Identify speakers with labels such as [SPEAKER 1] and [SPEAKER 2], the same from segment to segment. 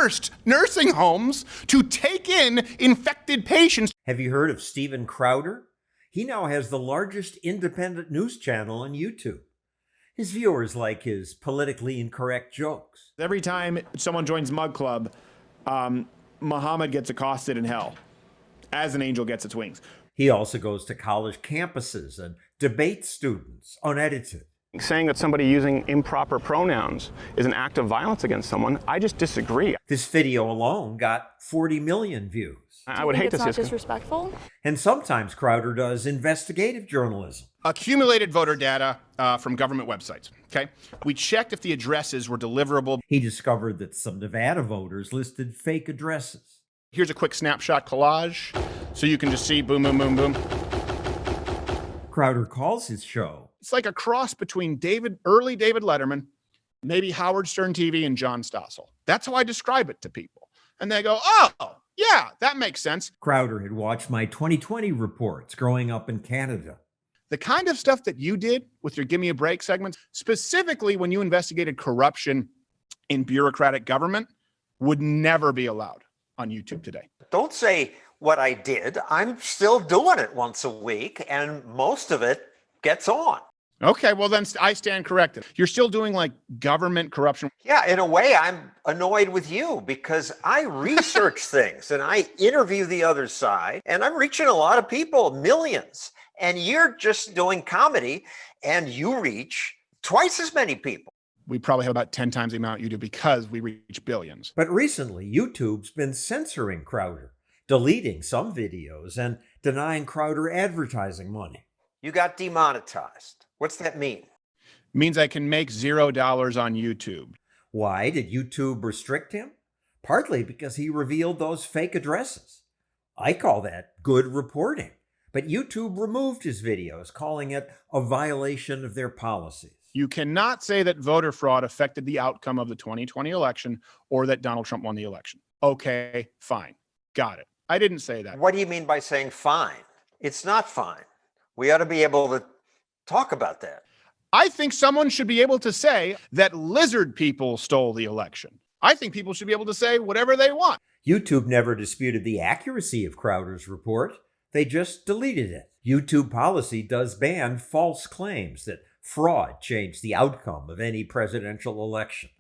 [SPEAKER 1] forced nursing homes to take in infected patients.
[SPEAKER 2] Have you heard of Steven Crowder? He now has the largest independent news channel on YouTube. His viewers like his politically incorrect jokes.
[SPEAKER 3] Every time someone joins Mug Club, Muhammad gets accosted in hell, as an angel gets its wings.
[SPEAKER 2] He also goes to college campuses and debates students, unedited.
[SPEAKER 4] Saying that somebody using improper pronouns is an act of violence against someone, I just disagree.
[SPEAKER 2] This video alone got 40 million views.
[SPEAKER 4] I would hate to see
[SPEAKER 5] it's not disrespectful.
[SPEAKER 2] And sometimes Crowder does investigative journalism.
[SPEAKER 1] Accumulated voter data from government websites, okay? We checked if the addresses were deliverable.
[SPEAKER 2] He discovered that some Nevada voters listed fake addresses.
[SPEAKER 1] Here's a quick snapshot collage, so you can just see boom, boom, boom, boom.
[SPEAKER 2] Crowder calls his show,
[SPEAKER 1] It's like a cross between early David Letterman, maybe Howard Stern TV, and John Stossel. That's how I describe it to people. And they go, oh, yeah, that makes sense.
[SPEAKER 2] Crowder had watched my 2020 reports growing up in Canada.
[SPEAKER 1] The kind of stuff that you did with your Give Me a Break segments, specifically when you investigated corruption in bureaucratic government, would never be allowed on YouTube today.
[SPEAKER 6] Don't say what I did. I'm still doing it once a week, and most of it gets on.
[SPEAKER 1] Okay, well then I stand corrected. You're still doing like government corruption.
[SPEAKER 6] Yeah, in a way, I'm annoyed with you because I research things and I interview the other side, and I'm reaching a lot of people, millions. And you're just doing comedy, and you reach twice as many people.
[SPEAKER 1] We probably have about 10 times the amount you do because we reach billions.
[SPEAKER 2] But recently, YouTube's been censoring Crowder, deleting some videos and denying Crowder advertising money.
[SPEAKER 6] You got demonetized. What's that mean?
[SPEAKER 1] Means I can make $0 on YouTube.
[SPEAKER 2] Why did YouTube restrict him? Partly because he revealed those fake addresses. I call that good reporting. But YouTube removed his videos, calling it a violation of their policies.
[SPEAKER 1] You cannot say that voter fraud affected the outcome of the 2020 election or that Donald Trump won the election. Okay, fine. Got it. I didn't say that.
[SPEAKER 6] What do you mean by saying fine? It's not fine. We ought to be able to talk about that.
[SPEAKER 1] I think someone should be able to say that lizard people stole the election. I think people should be able to say whatever they want.
[SPEAKER 2] YouTube never disputed the accuracy of Crowder's report. They just deleted it. YouTube policy does ban false claims that fraud changed the outcome of any presidential election.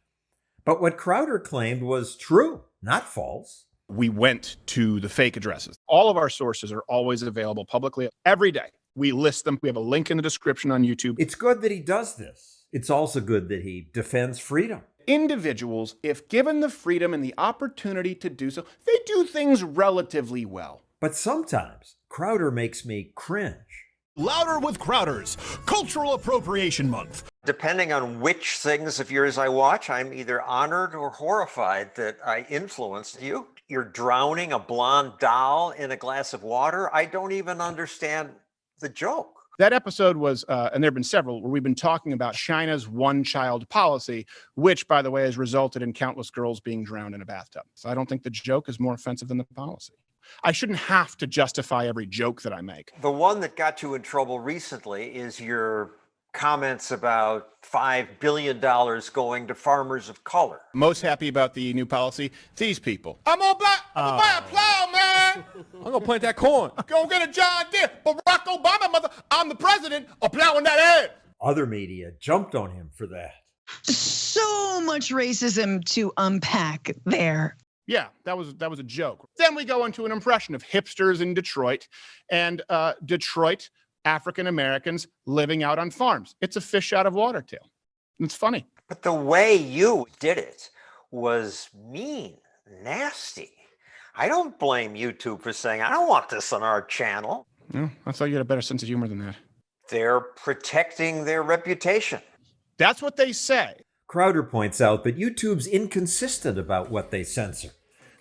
[SPEAKER 2] But what Crowder claimed was true, not false.
[SPEAKER 1] We went to the fake addresses. All of our sources are always available publicly every day. We list them. We have a link in the description on YouTube.
[SPEAKER 2] It's good that he does this. It's also good that he defends freedom.
[SPEAKER 1] Individuals, if given the freedom and the opportunity to do so, they do things relatively well.
[SPEAKER 2] But sometimes Crowder makes me cringe.
[SPEAKER 7] Louder with Crowder's Cultural Appropriation Month.
[SPEAKER 6] Depending on which things of yours I watch, I'm either honored or horrified that I influenced you. You're drowning a blonde doll in a glass of water. I don't even understand the joke.
[SPEAKER 1] That episode was, and there have been several, where we've been talking about China's one-child policy, which, by the way, has resulted in countless girls being drowned in a bathtub. So I don't think the joke is more offensive than the policy. I shouldn't have to justify every joke that I make.
[SPEAKER 6] The one that got you in trouble recently is your comments about $5 billion going to farmers of color.
[SPEAKER 1] Most happy about the new policy, these people. I'm gonna buy a plow, man.
[SPEAKER 7] I'm gonna plant that corn.
[SPEAKER 1] Go get a John Deere. Barack Obama, mother, I'm the president of plowing that head.
[SPEAKER 2] Other media jumped on him for that.
[SPEAKER 8] So much racism to unpack there.
[SPEAKER 1] Yeah, that was a joke. Then we go into an impression of hipsters in Detroit and Detroit African Americans living out on farms. It's a fish out of water tale. It's funny.
[SPEAKER 6] But the way you did it was mean, nasty. I don't blame YouTube for saying, I don't want this on our channel.
[SPEAKER 1] No, I thought you had a better sense of humor than that.
[SPEAKER 6] They're protecting their reputation.
[SPEAKER 1] That's what they say.
[SPEAKER 2] Crowder points out that YouTube's inconsistent about what they censor.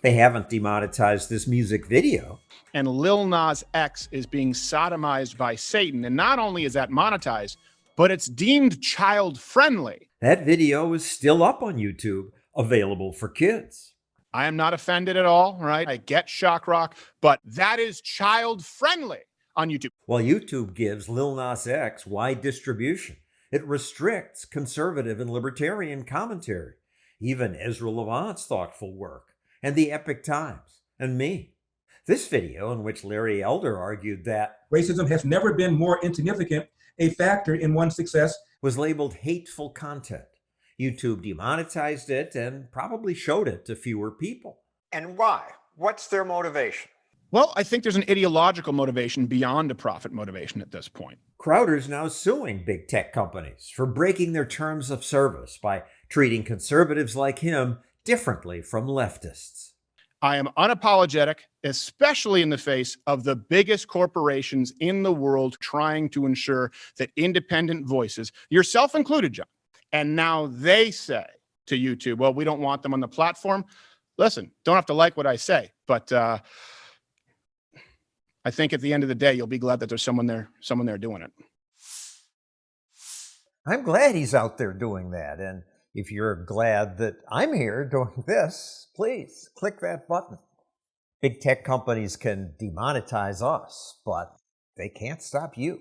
[SPEAKER 2] They haven't demonetized this music video.
[SPEAKER 1] And Lil Nas X is being sodomized by Satan. And not only is that monetized, but it's deemed child-friendly.
[SPEAKER 2] That video is still up on YouTube, available for kids.
[SPEAKER 1] I am not offended at all, right? I get shock rock, but that is child-friendly on YouTube.
[SPEAKER 2] While YouTube gives Lil Nas X wide distribution, it restricts conservative and libertarian commentary, even Ezra Levant's thoughtful work, and the Epoch Times, and me. This video, in which Larry Elder argued that
[SPEAKER 5] racism has never been more insignificant a factor in one's success,
[SPEAKER 2] was labeled hateful content. YouTube demonetized it and probably showed it to fewer people.
[SPEAKER 6] And why? What's their motivation?
[SPEAKER 1] Well, I think there's an ideological motivation beyond a profit motivation at this point.
[SPEAKER 2] Crowder's now suing big tech companies for breaking their terms of service by treating conservatives like him differently from leftists.
[SPEAKER 1] I am unapologetic, especially in the face of the biggest corporations in the world trying to ensure that independent voices, yourself included, John, and now they say to YouTube, well, we don't want them on the platform. Listen, don't have to like what I say, but I think at the end of the day, you'll be glad that there's someone there doing it.
[SPEAKER 2] I'm glad he's out there doing that. And if you're glad that I'm here doing this, please click that button. Big tech companies can demonetize us, but they can't stop you.